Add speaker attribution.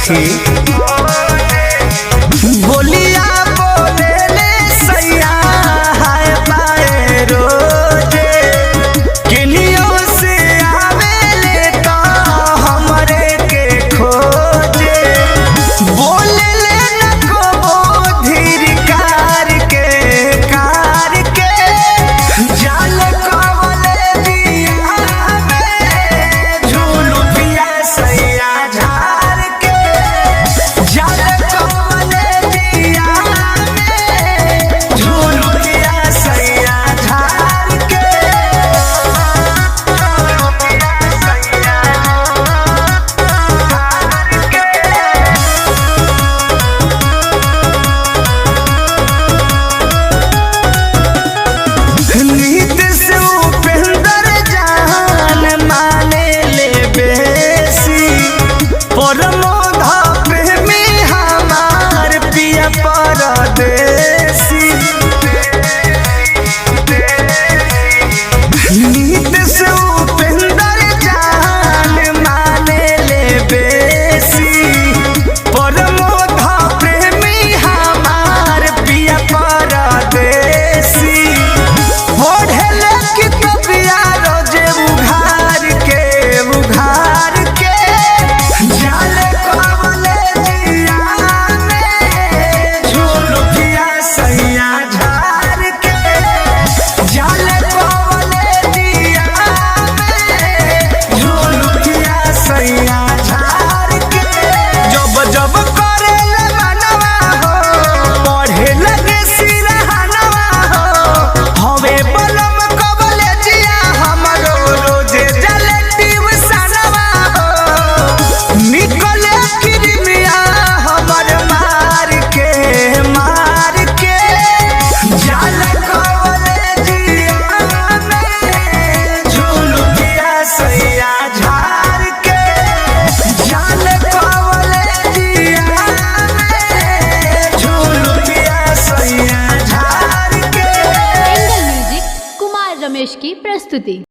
Speaker 1: सखी। बोलिया बोले ले सैया हाय पाए रोजे, किलियों से आवेले तो हमरे के खोजे। बोले ले न को धीर कार के जाल कवले दिया में झूलू पिया सैया झार के। जाल कवले दिया में झूलू पिया सैया झार के। झूलू पिया सैया नीत से उपेंद्र जान माने ले बेसी, परमोध प्रेमी हमार पिया परदेसी। नीत से उपेंद्र जान माने ले बेसी, परमोध प्रेमी हमार पिया परदेसी। ओढ़ले कितबिया रोजे उघार के जाल कवले दिया में झूलू पिया सैया झार के। जाल कवले दिया में झूलू पिया सैया झार के। जब जब करेले मनवा हो, पढ़े लगे सिरहनवा हो, हवे बलम कवले जिया हमरो रोजे जले टिवसनवा हो। निकले किरमिया हमर मार के जाल कवले जिया में झूलू पिया सैया झार के। जाल कवले जिया में झूलू पिया सैया झार के।
Speaker 2: एंगल म्यूजिक कुमार रमेश की प्रस्तुति।